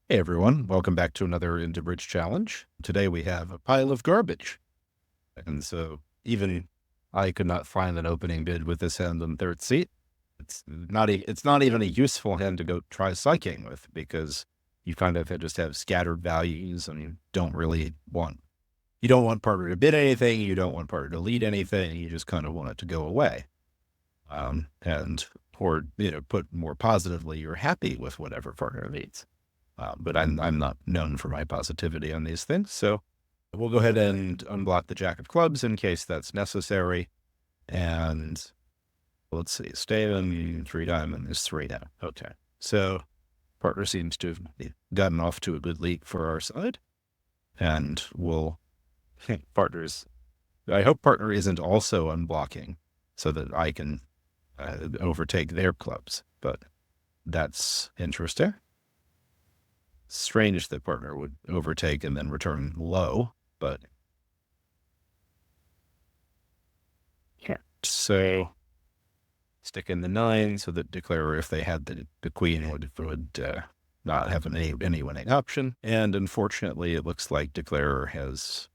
Hey everyone, welcome back to another IntoBridge challenge. Today we have a pile of garbage. And so even I could not find an opening bid with this hand in third seat. It's not even a useful hand to go try psyching with, because you kind of just have scattered values and you don't want partner to bid anything, you don't want partner to lead anything, you just kind of want it to go away. Or put more positively, you're happy with whatever partner leads. But I'm not known for my positivity on these things. So we'll go ahead and unblock the Jack of Clubs in case that's necessary. And let's see, stay on 3 diamond is 3 now. Okay. So partner seems to have gotten off to a good lead for our side. And I hope partner isn't also unblocking so that I can overtake their clubs. But that's interesting. Strange that partner would overtake and then return low, but yeah. So stick in the 9 so that declarer, if they had the queen, would not have any winning option. And unfortunately, it looks like declarer has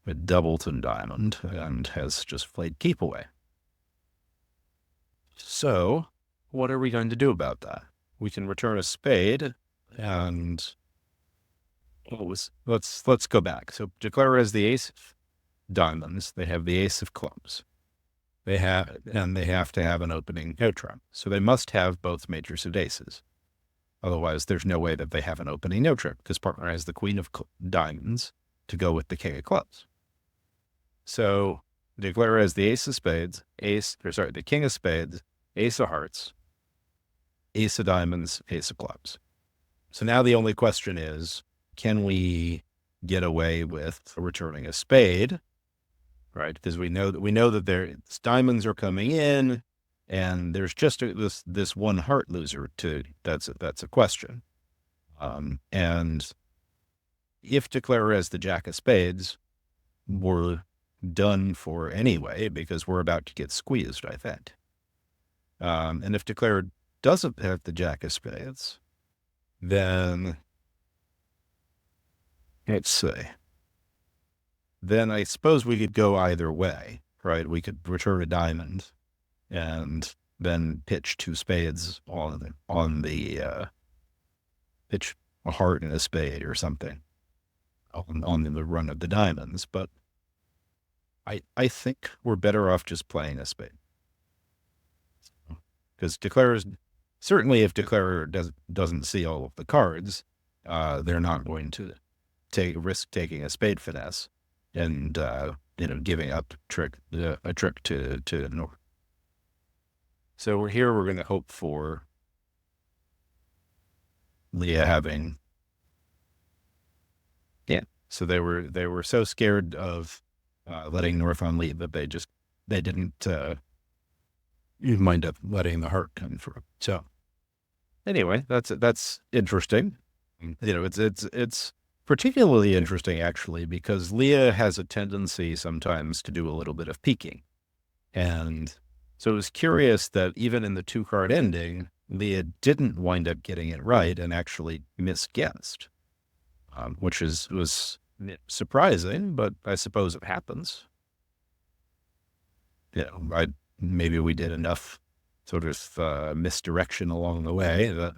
a doubleton diamond and has just played keep away. So what are we going to do about that? We can return a spade, and let's go back. So declarer has the ace of diamonds. They have the ace of clubs. They have to have an opening no trump. So they must have both major suit aces. Otherwise, there's no way that they have an opening no trump, because partner has the queen of diamonds to go with the king of clubs. So declarer has the ace of spades, the king of spades, ace of hearts, ace of diamonds, ace of clubs. So now the only question is, can we get away with returning a spade, right? Because we know that diamonds are coming in, and there's just this one heart loser that's a question. And if declarer has the jack of spades, we're done for anyway, because we're about to get squeezed, I think. And if declarer doesn't have the jack of spades, then let's see. Then I suppose we could go either way, right? We could return a diamond and then pitch 2 spades pitch a heart and a spade or something on the run of the diamonds. But I think we're better off just playing a spade, because certainly if declarer doesn't see all of the cards, they're not going to risk taking a spade finesse and giving up a trick to north. So we're going to hope for Leah having, yeah. So they were so scared of letting north on lead that they didn't mind up letting the heart come through. So anyway, that's interesting. It's particularly interesting, actually, because Leah has a tendency sometimes to do a little bit of peeking. And so it was curious that even in the 2-card ending, Leah didn't wind up getting it right and actually misguessed, which was surprising, but I suppose it happens. Maybe we did enough sort of misdirection along the way that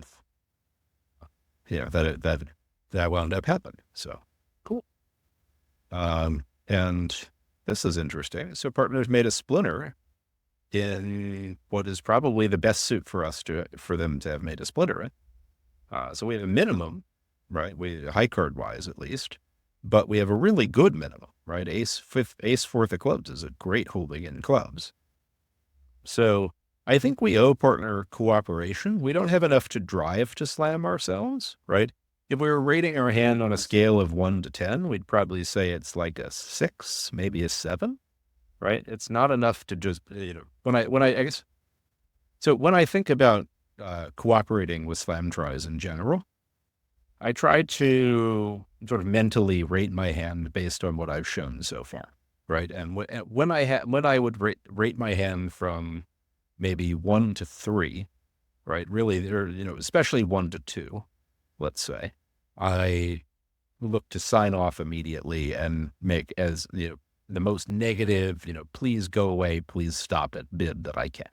wound up happening. So cool. And this is interesting. So partners made a splinter in what is probably the best suit for them to have made a splinter in. So we have a minimum, right? High card wise, at least, but we have a really good minimum, right? Ace fourth of clubs is a great holding in clubs. So I think we owe partner cooperation. We don't have enough to drive to slam ourselves, right? If we were rating our hand on a scale of 1 to 10, we'd probably say it's like a 6, maybe a 7, right? It's not enough to just, when I think about cooperating with slam tries in general, I try to sort of mentally rate my hand based on what I've shown so far, right? And when I would rate my hand from maybe 1 to 3, right? Really, they're, especially 1 to 2, let's say, I look to sign off immediately and make as, the most negative, please go away, please stop it bid that I can.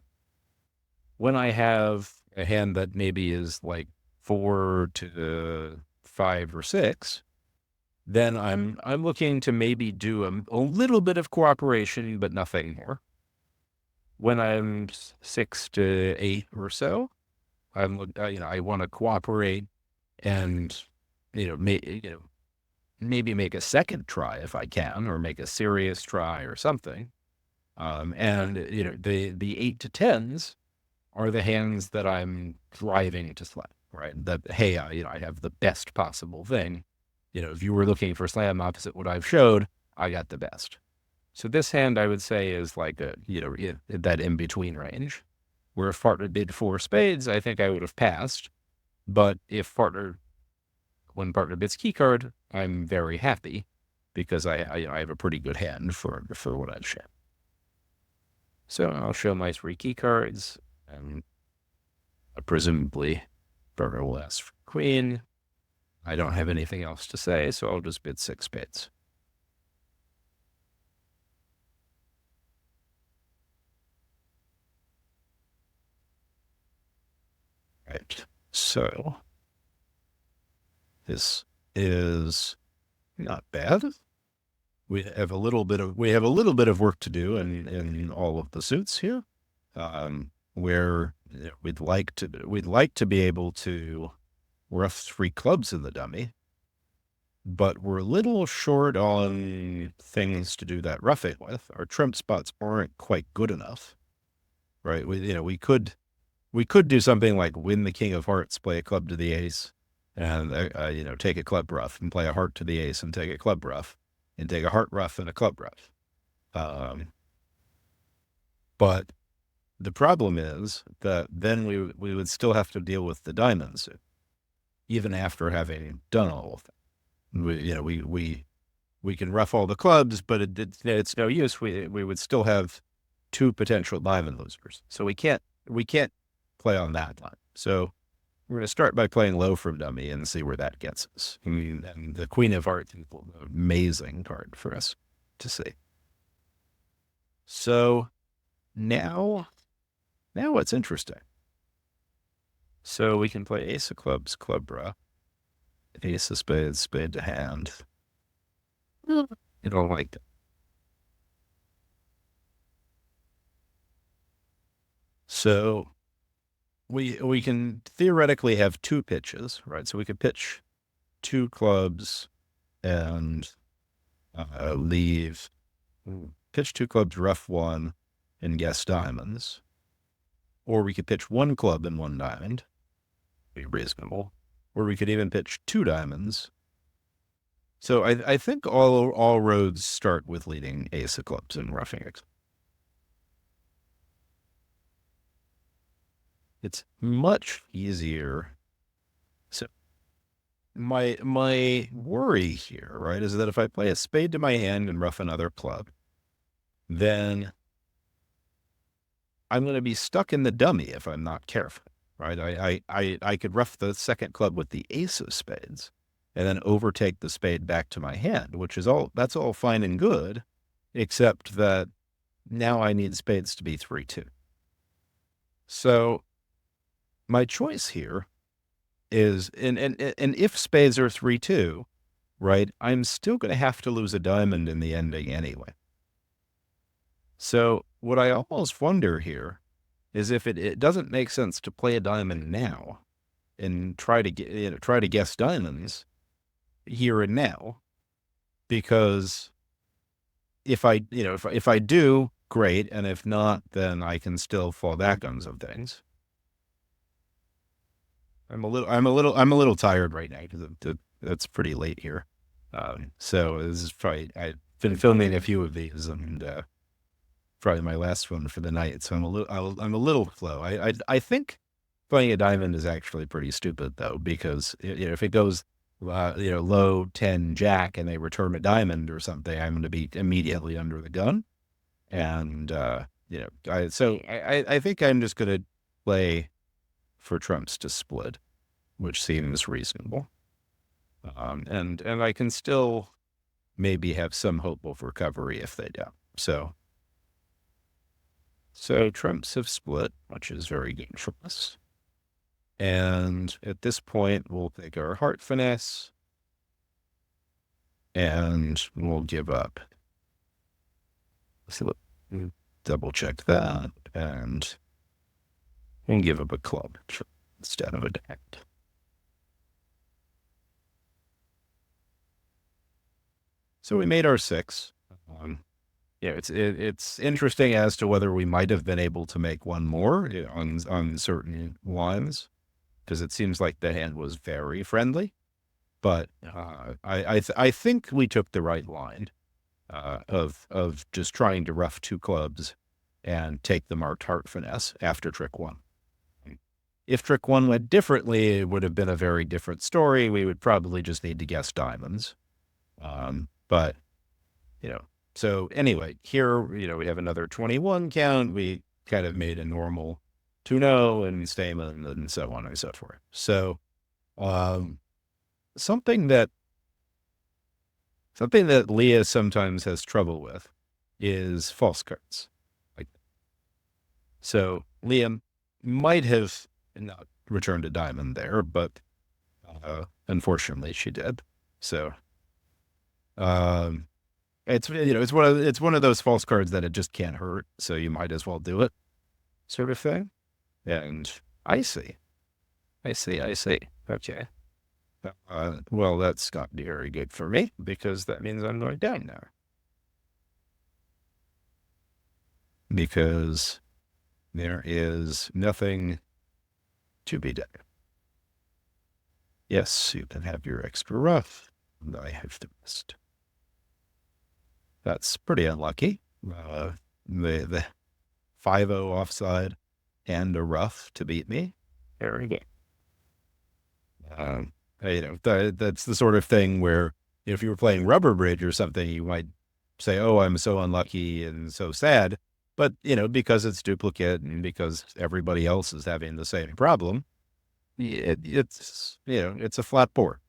When I have a hand that maybe is like 4 to 5 or 6, then I'm looking to maybe do a little bit of cooperation, but nothing more. When I'm 6 to 8 or so, I want to cooperate and, maybe make a second try if I can, or make a serious try or something. And the 8 to 10s are the hands that I'm driving to slam, right? That, hey, I have the best possible thing. If you were looking for slam opposite what I've showed, I got the best. So this hand, I would say, is like that in between range, where if partner bid 4 spades, I think I would have passed. But when partner bids key card, I'm very happy because I have a pretty good hand for what I've shown. So I'll show my 3 key cards, and presumably partner will ask for queen. I don't have anything else to say, so I'll just bid 6 spades. Right. So this is not bad. We have a little bit of work to do in all of the suits here, where we'd like to be able to rough 3 clubs in the dummy, but we're a little short on things to do that roughing with. Our trump spots aren't quite good enough, right? We could do something like win the king of hearts, play a club to the ace, and take a club rough, and play a heart to the ace and take a club rough, and take a heart rough and a club rough. But the problem is that then we would still have to deal with the diamonds, even after having done all of that. We can rough all the clubs, but it's no use. We would still have 2 potential diamond losers, so we can't play on that line. So we're going to start by playing low from dummy and see where that gets us. And the Queen of Hearts is an amazing card for us to see. So now it's interesting. So we can play ace of clubs, club rough, ace of spades, spade to hand. You don't like that. So we can theoretically have 2 pitches, right? So we could pitch 2 clubs and pitch 2 clubs, rough 1, and guess diamonds. Or we could pitch 1 club and 1 diamond, be reasonable. Or we could even pitch 2 diamonds. So I think all roads start with leading ace of clubs and roughing it. It's much easier. So my worry here, right, is that if I play a spade to my hand and rough another club, then I'm going to be stuck in the dummy if I'm not careful, right? I could rough the second club with the ace of spades and then overtake the spade back to my hand, that's all fine and good, except that now I need spades to be 3-2. So my choice here is, and if spades are 3-2, right, I'm still going to have to lose a diamond in the ending anyway. So what I almost wonder here is if it doesn't make sense to play a diamond now and try to guess diamonds here and now, because if I do, great, and if not, then I can still fall back on some things. I'm a little tired right now because it's pretty late here. So this is probably, I've been filming a few of these, and probably my last one for the night. So I'm a little slow. I think playing a diamond is actually pretty stupid though, because if it goes low 10 jack and they return a diamond or something, I'm going to be immediately under the gun. And I think I'm just going to play for trumps to split, which seems reasonable. And I can still maybe have some hope of recovery if they don't. So trumps have split, which is very good for us. And at this point, we'll take our heart finesse and we'll give up. So double check that and give up a club instead of a deck. So we made our 6. It's interesting as to whether we might have been able to make one more on certain lines, because it seems like the hand was very friendly. But I think we took the right line of just trying to rough 2 clubs and take the marked heart finesse after trick 1. If trick 1 went differently, it would have been a very different story. We would probably just need to guess diamonds. But, so anyway, here, we have another 21 count. We kind of made a normal 2-0 and stamen and so on and so forth. So, something that Leah sometimes has trouble with is false cards. So Liam might have not returned a diamond there, but unfortunately she did. So it's one of those false cards that it just can't hurt, so you might as well do it, sort of thing. And I see. Okay. Well, that's not very good for me, because that means I'm going down now. Because there is nothing to be done. Yes, you can have your extra rough, and I have the rest. That's pretty unlucky. The 5-0 offside and a rough to beat me. Very good. That's the sort of thing where if you were playing Rubber Bridge or something, you might say, oh, I'm so unlucky and so sad. But, because it's duplicate and because everybody else is having the same problem, it's a flat board.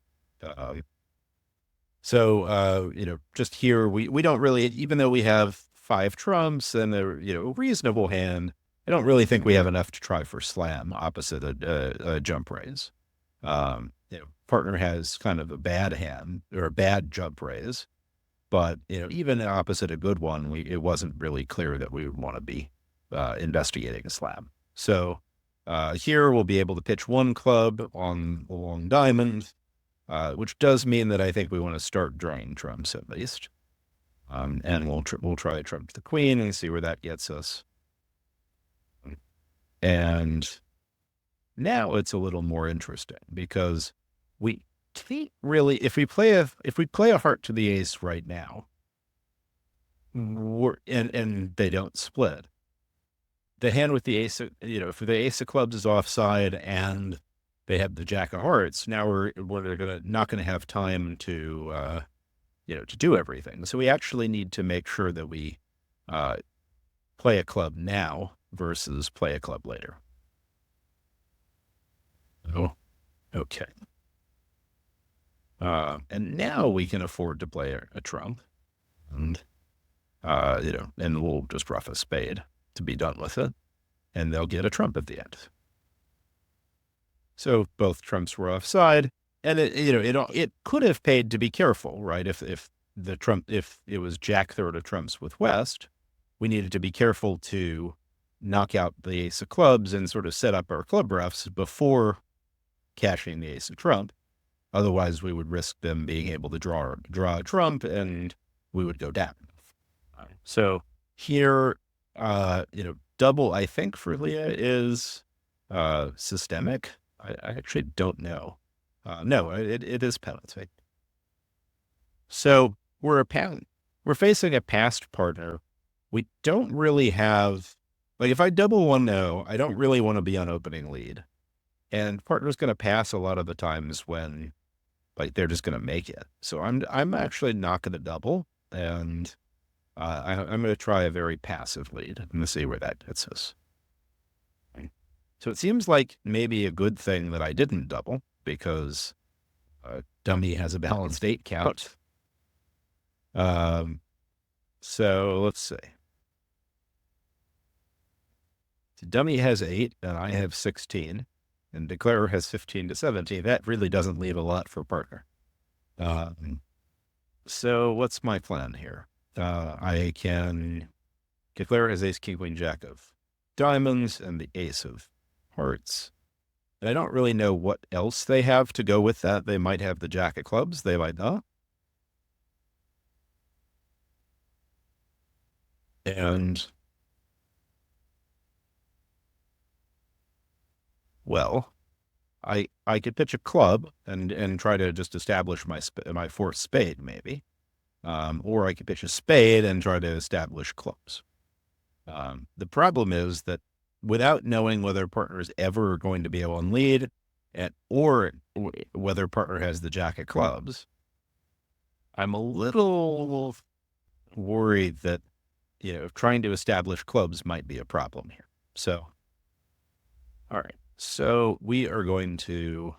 Just here, we don't really, even though we have 5 trumps and a reasonable hand, I don't really think we have enough to try for slam opposite a jump raise. Partner has kind of a bad hand or a bad jump raise, but even opposite a good one, it wasn't really clear that we would want to be investigating a slam. So here we'll be able to pitch 1 club on the long diamond, which does mean that I think we want to start drawing trumps at least. And we'll try to trump the queen and see where that gets us. And now it's a little more interesting, because we can't really, if we play a heart to the ace right now, and they don't split, the hand with the ace, if the ace of clubs is offside and they have the jack of hearts, now we're not going to have time to do everything. So we actually need to make sure that we play a club now versus play a club later. Oh, okay. And now we can afford to play a trump, and and we'll just rough a spade to be done with it, and they'll get a trump at the end. So both trumps were offside, and it could have paid to be careful, right? If it was jack third of trumps with West, we needed to be careful to knock out the ace of clubs and sort of set up our club roughs before cashing the ace of trump. Otherwise, we would risk them being able to draw a trump, and we would go down. So here, double, I think, for Leah is systemic. I actually don't know. No, it is penalty. So we're facing a past partner. We don't really have, if I double 1-0, I don't really want to be on opening lead. And partner's going to pass a lot of the times when they're just going to make it. So I'm actually not going to double, and I'm going to try a very passive lead. I'm going to see where that gets us. So it seems like maybe a good thing that I didn't double, because dummy has a balanced 8 count. So let's see. So dummy has 8 and I have 16, and declarer has 15 to 17. That really doesn't leave a lot for partner. So what's my plan here? I can declare has ace, king, queen, jack of diamonds and the ace of hearts. And I don't really know what else they have to go with that. They might have the jack of clubs. They might not. And, well, I could pitch a club and try to just establish my fourth spade, maybe. Or I could pitch a spade and try to establish clubs. The problem is that without knowing whether partner is ever going to be able to lead, or whether partner has the jack of clubs, I'm a little worried that, trying to establish clubs might be a problem here. So, all right. So we are going to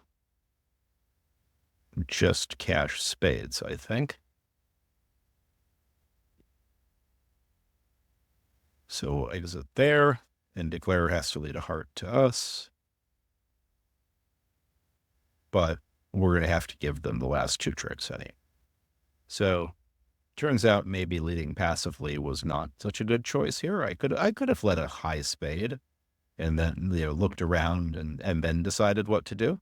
just cash spades, I think. So exit there, and declarer has to lead a heart to us. But we're going to have to give them the last 2 tricks anyway. So turns out maybe leading passively was not such a good choice here. I could have led a high spade and then, looked around and then decided what to do.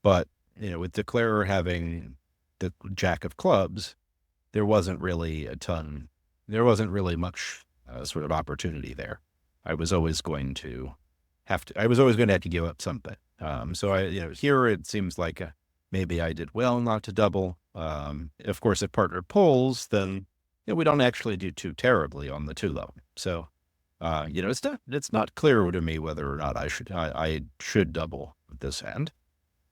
But, with declarer having the jack of clubs, there wasn't really much sort of opportunity there. I was always going to have to give up something. So here it seems like maybe I did well not to double. Of course, if partner pulls, then we don't actually do too terribly on the 2 level. So it's not clear to me whether or not I should double with this hand.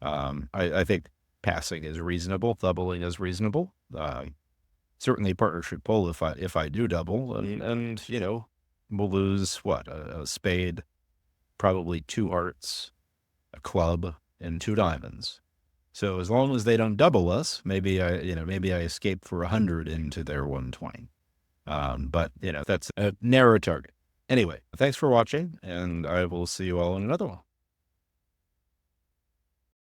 I think passing is reasonable, doubling is reasonable. Certainly partner should pull if I do double, and we'll lose what, a spade, probably 2 hearts, a club, and 2 diamonds. So as long as they don't double us, maybe I escape for 100 into their 120. But that's a narrow target. Anyway, thanks for watching, and I will see you all in another one.